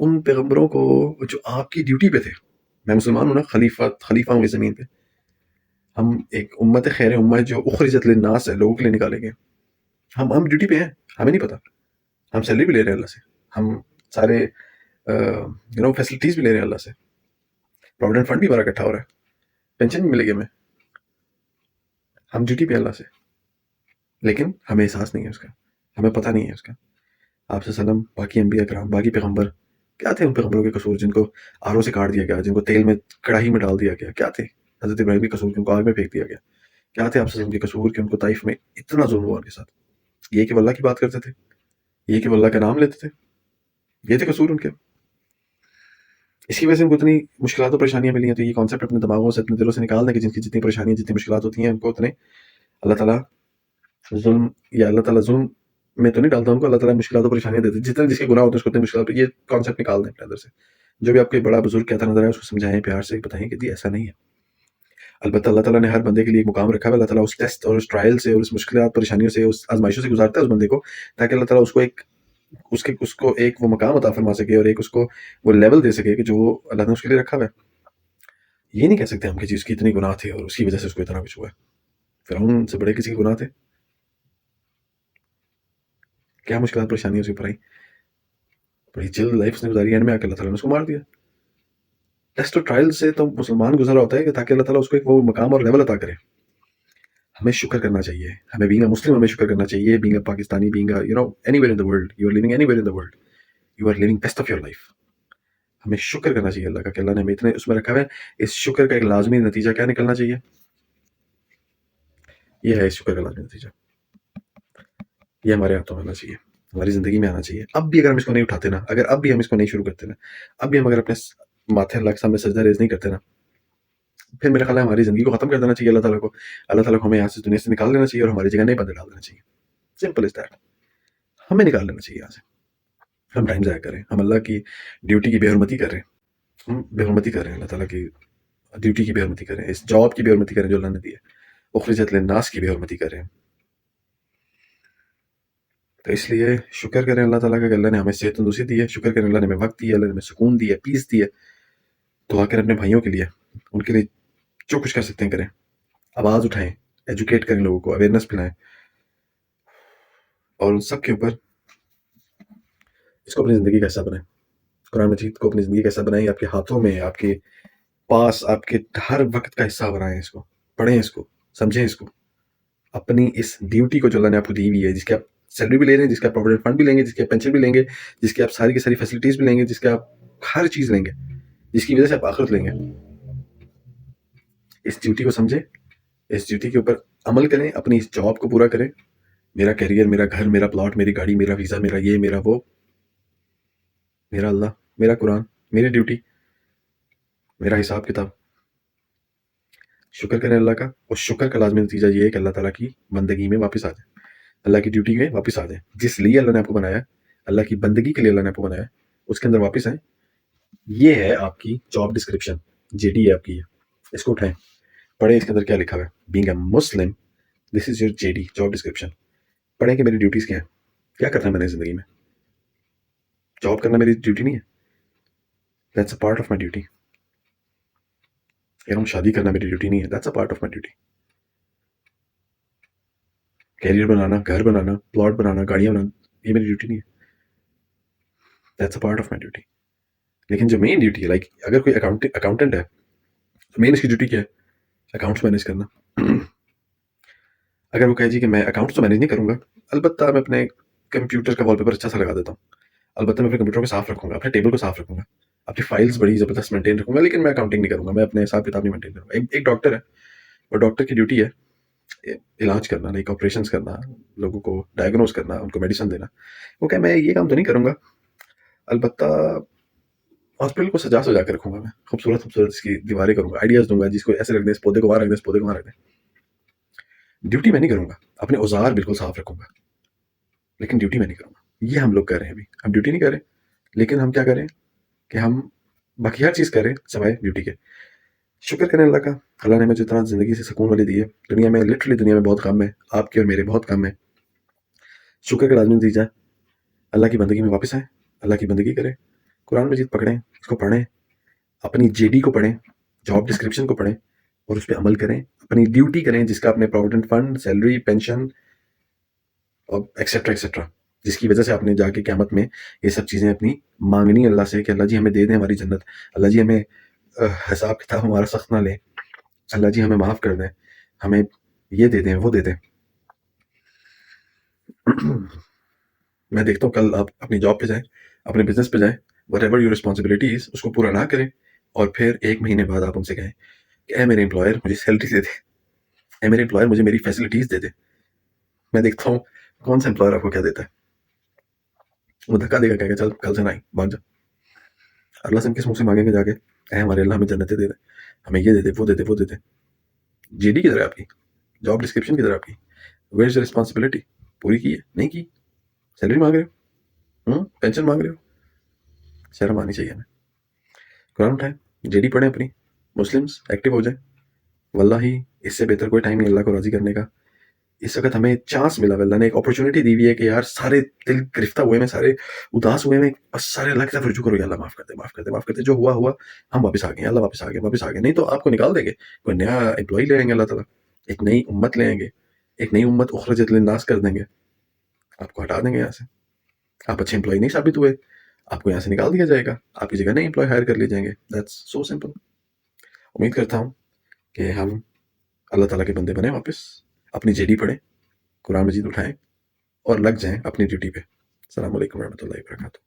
ان پیغمبروں کو جو آپ کی ڈیوٹی پہ تھے. میں مسلمان ہوں نا, خلیفہ ہوں اس زمین پہ. ہم ایک امت خیر امت جو اخرجت للناس ہے, لوگوں کے لیے نکالے گئے. ہم ڈیوٹی پہ ہیں, ہمیں نہیں پتا. ہم سیلری بھی لے رہے ہیں اللہ سے, ہم سارے فیسلٹیز بھی لے رہے ہیں اللہ سے, پروویڈنٹ فنڈ بھی ہمارا اکٹھا ہو رہا ہے, پینشن بھی ملے گی ہمیں. ہم ڈیوٹی پہ اللہ سے, لیکن ہمیں احساس نہیں ہے اس کا, ہمیں پتہ نہیں ہے اس کا. آپ سے سلم, باقی انبیاء کرام, باقی پیغمبر, کیا تھے ان پیغمبروں کے قصور جن کو آروں سے کاٹ دیا گیا, جن کو تیل میں کڑاہی میں ڈال دیا گیا؟ کیا تھے حضرت ابراہیم کے قصور جن کو آگ میں پھینک دیا گیا؟ کیا تھے آپ سے کے قصور کہ ان کو طائف میں اتنا ظلم ہوا ان کے ساتھ؟ یہ کہ وہ اللہ کی بات کرتے تھے, یہ کہ وہ اللہ کا نام لیتے تھے, یہ تھے قصور ان کے. اس کی وجہ سے ان کو اتنی مشکلات و پریشانیاں ملی ہیں. تو یہ کانسیپٹ اپنے دماغوں سے, اپنے دلوں سے نکال دیں کہ جن کی جتنی پریشانیاں, جتنی مشکلات ہوتی ہیں, ان کو اتنے اللہ تعالیٰ ظلم, یا اللہ تعالیٰ ظلم میں تو نہیں ڈالتا ان کو, اللہ تعالیٰ مشکلات و پریشانیاں دیتے ہیں. جتنے جس کے گناہ ہوتے ہیں اس کو اتنی مشکلات. یہ کانسیپٹ نکال دیں اپنے اندر سے. جو بھی آپ کے بڑا بزرگ کہتا نظر آئے اس کو سمجھائیں, پیار سے بتائیں کہ ایسا نہیں ہے. البتہ اللہ تعالیٰ نے ہر بندے کے لیے ایک مقام رکھا ہے. اللہ تعالیٰ اس ٹیسٹ اور اس ٹرائل سے اور اس مشکلات پریشانیوں سے, اس آزمائشوں سے گزارتا ہے اس بندے کو, تاکہ اللہ تعالیٰ اس کو ایک وہ مقام عطا فرما سکے, اور ایک اس کو وہ لیول دے سکے کہ جو اللہ نے اس کے لیے رکھا ہوا ہے. یہ نہیں کہہ سکتے ہم کہ جس کی اتنی گناہ تھے اور اس کی وجہ سے اس کو اتنا کچھ ہوا ہے. فرعون سے بڑے کسی کے گناہ تھے؟ کیا مشکلات پریشانیوں سے اوپر آئی, بڑی چل لائف نے گزاری, اینڈ میں آ کے اللہ تعالیٰ نے اس کو مار دیا. ٹیسٹ اور ٹرائل سے تو مسلمان گزرا ہوتا ہے کہ تاکہ اللہ تعالیٰ اس کو ایک وہ مقام اور لیول عطا کرے. ہمیں شکر کرنا چاہیے, ہمیں بینگ اے مسلم ہمیں شکر کرنا چاہیے, being a Pakistani, being a anywhere in the world, you are living anywhere in the world, you are living best of your life. ہمیں شکر کرنا چاہیے اللہ کا کہ اللہ نے ہمیں اتنے اس میں رکھا ہے. اس شکر کا ایک لازمی نتیجہ کیا نکلنا چاہیے؟ یہ ہے اس شکر کا لازمی نتیجہ, یہ ہمارے ہاتھوں میں آنا چاہیے, ہماری زندگی میں آنا چاہیے. اب بھی اگر ہم اس کو نہیں اٹھاتے نا, اگر اب بھی ہم اس کو نہیں شروع کرتے نا, اب بھی ہم اگر اپنے ماتھے اللہ کے سامنے سجدہ ریز نہیں کرتے نا, پھر میرا خیال ہے ہماری زندگی کو ختم کر دینا چاہیے اللہ تعالیٰ کو. اللہ تعالیٰ کو ہمیں یہاں سے دنیا سے نکال دینا چاہیے اور ہماری جگہ نئے بندے ڈال دینا چاہیے. Simple is that. ہمیں نکال لینا چاہیے یہاں سے. ہم ٹائم ضائع کریں, ہم اللہ کی ڈیوٹی کی بے حرمتی کر رہے ہیں, ہم بے حرمتی کر رہے ہیں, اللہ تعالیٰ کی ڈیوٹی کی بے حرمتی کر رہے ہیں, اس جاب کی بے حرمتی کر رہے ہیں جو اللہ نے دی ہے, اخرجت للناس کی بے حرمتی کر رہے ہیں. تو اس لیے شکر کریں اللہ تعالیٰ کا کہ اللہ نے ہمیں صحت تندرستی دی ہے, شکر کریں اللہ نے ہمیں وقت دیا, اللہ نے ہمیں سکون دیا, پیس دی ہے. دعا کریں اپنے بھائیوں کے لیے, ان کے لیے جو کچھ کر سکتے ہیں کریں, آواز اٹھائیں, ایجوکیٹ کریں لوگوں کو, اویئرنیس پھیلائیں, اور ان سب کے اوپر اس کو اپنی زندگی کا حصہ بنائیں. قرآن مجید کو اپنی زندگی کا حصہ بنائیں, آپ کے ہاتھوں میں, آپ کے پاس, آپ کے ہر وقت کا حصہ بنائیں. اس کو پڑھیں, اس کو سمجھیں, اس کو اپنی اس ڈیوٹی کو جو اللہ نے آپ کو دی ہوئی ہے, جس کے آپ سیلری بھی لے رہے ہیں, جس کے آپ پروویڈنٹ فنڈ بھی لیں گے, جس کے آپ پینشن بھی لیں گے, جس کے آپ ساری کی ساری فیسلٹیز بھی لیں گے, جس کے آپ ہر چیز لیں گے, جس کی وجہ سے آپ آخرت لیں گے. اس ڈیوٹی کو سمجھیں, اس ڈیوٹی کے اوپر عمل کریں, اپنی اس جاب کو پورا کریں. میرا کیریئر, میرا گھر, میرا پلاٹ, میری گاڑی, میرا ویزا, میرا یہ, میرا وہ, میرا اللہ, میرا قرآن, میری ڈیوٹی, میرا حساب کتاب. شکر کریں اللہ کا, اور شکر کا لازمی نتیجہ یہ ہے کہ اللہ تعالیٰ کی بندگی میں واپس آ جائیں, اللہ کی ڈیوٹی میں واپس آ جائیں. جس لیے اللہ نے آپ کو بنایا, اللہ کی بندگی کے لیے اللہ نے آپ کو بنایا, اس کے اندر واپس آئیں. یہ ہے آپ کی جاب ڈسکرپشن, جے ڈی ہے آپ کی. اس کو اٹھائیں, پڑھیں اس کے اندر کیا لکھا ہوا ہے. Being a Muslim, this is your J D, job description. پڑھیں کہ میری ڈیوٹیز کیا ہیں, کیا کرنا ہے میں نے زندگی میں. جاب کرنا میری ڈیوٹی نہیں ہے, that's a part of my duty. اگر ہم شادی کرنا میری ڈیوٹی نہیں ہے, that's a part of my duty. Career بنانا, گھر بنانا, پلاٹ بنانا, گاڑیاں بنانا, یہ میری ڈیوٹی نہیں ہے, that's a part of my duty. لیکن جو مین ڈیوٹی ہے, لائک اگر کوئی اکاؤنٹنٹ ہے, تو مین اس کی ڈیوٹی کیا ہے, اکاؤنٹس مینیج کرنا. اگر وہ کہے جی کہ میں اکاؤنٹس تو مینیج نہیں کروں گا, البتہ میں اپنے کمپیوٹر کا وال پیپر اچھا سا لگا دیتا ہوں, البتہ میں اپنے کمپیوٹر کو صاف رکھوں گا, اپنے ٹیبل کو صاف رکھوں گا, اپنی فائلز بڑی زبردست مینٹین رکھوں گا, لیکن میں اکاؤنٹنگ نہیں کروں گا, میں اپنے حساب کتاب نہیں مینٹین کروں گا. ایک ڈاکٹر ہے, اور ڈاکٹر کی ڈیوٹی ہے علاج کرنا, لائک آپریشنس کرنا, لوگوں کو ڈائگنوز کرنا, ان کو میڈیسن دینا. وہ کہ میں یہ کام تو نہیں کروں گا, البتہ ہاسپٹل کو سجا کے رکھوں گا, میں خوبصورت اس کی دیواریں کروں گا, آئیڈیاز دوں گا, جس کو ایسے رکھ دیں, اس پودے کو وہاں رکھ دیں, اس پودے کو وہاں رکھ دیں. ڈیوٹی میں نہیں کروں گا, اپنے اوزار بالکل صاف رکھوں گا, لیکن ڈیوٹی میں نہیں کروں گا. یہ ہم لوگ کر رہے ہیں ابھی, ہم ڈیوٹی نہیں کر رہے, لیکن ہم کیا کریں کہ ہم باقی ہر چیز کریں سوائے ڈیوٹی کے. شکر کریں اللہ کا, اللہ نے مجھے اتنا زندگی سے سکون والی دی ہے. دنیا میں لٹرلی دنیا میں بہت کم ہے, آپ کے اور میرے بہت کم ہے. شکر کا لازمی نتیجہ, اللہ کی بندگی میں واپس آئیں, اللہ کی بندگی کریں, قرآن مجید پکڑیں، اس کو پڑھیں، اپنی JD کو پڑھیں، جاب ڈسکرپشن کو پڑھیں اور اس پہ عمل کریں، اپنی ڈیوٹی کریں جس کا اپنے پروویڈنٹ فنڈ، سیلری، پینشن اور ایکسیٹرا ایکسیٹرا، جس کی وجہ سے آپ نے جا کے قیامت میں یہ سب چیزیں اپنی مانگنی اللہ سے کہ اللہ جی ہمیں دے دیں ہماری جنت، اللہ جی ہمیں حساب کتاب ہمارا سخت نہ لیں، اللہ جی ہمیں معاف کر دیں، ہمیں یہ دے دیں وہ دے دیں۔ میں دیکھتا ہوں کل آپ اپنی جاب پہ جائیں، اپنے بزنس پہ جائیں، وٹ ایور یور ریسپانسبلٹیز اس کو پورا نہ کریں، اور پھر 1 مہینے بعد آپ ان سے کہیں کہ اے میرے امپلائر مجھے سیلری دے دے، اے میرے امپلائر مجھے میری فیسلٹیز دے دے۔ میں دیکھتا ہوں کون سا امپلائر آپ کو کیا دیتا ہے، وہ دھکا دے گا کہے گا چل کل سے نہ بھاگ جا۔ اللہ سے ہم کس منہ سے مانگیں گے جا کے اے ہمارے اللہ ہمیں جنتیں دے دے، ہمیں یہ دے دے وہ دے دے وہ دے دے۔ JD کدھر ہے آپ کی، جاب ڈسکرپشن کدھر ہے آپ کی، ویئر از رسپانسبلٹی، پوری کی ہے نہیں کی، سیلری مانگ رہے ہو، پینشن مانگ رہے ہو، شرم آنی چاہیے ہمیں۔ قرآن اٹھائیں، JD پڑھیں اپنی، مسلمس ایکٹیو ہو جائیں، واللہ ہی اس سے بہتر کوئی ٹائم نہیں اللہ کو راضی کرنے کا۔ اس وقت ہمیں چانس ملا، اللہ نے ایک اپرچونٹی دی ہوئی ہے کہ یار سارے دل گرفتہ ہوئے میں، سارے اداس ہوئے میں، بس سارے اللہ کی طرف رجوع کرو، یا اللہ معاف کر دے معاف کر دے معاف کر دے، جو ہوا ہوا، ہم واپس آ گئے، اللہ واپس آ گئے واپس آ گئے، نہیں تو آپ کو نکال دیں گے، کوئی نیا امپلائی لے آئیں گے اللہ تعالیٰ، ایک نئی امت لے آئیں گے، ایک نئی امت اخرجت للناس کر دیں گے، آپ کو ہٹا دیں گے یہاں سے، آپ اچھے امپلائی نہیں ثابت ہوئے، آپ کو یہاں سے نکال دیا جائے گا، آپ کی جگہ نئے امپلائی ہائر کر لیے جائیں گے، دیٹس سو سمپل۔ امید کرتا ہوں کہ ہم اللہ تعالیٰ کے بندے بنیں، واپس اپنی JD پڑھیں، قرآن مجید اٹھائیں اور لگ جائیں اپنی ڈیوٹی پہ۔ السلام علیکم ورحمۃ اللہ وبرکاتہ۔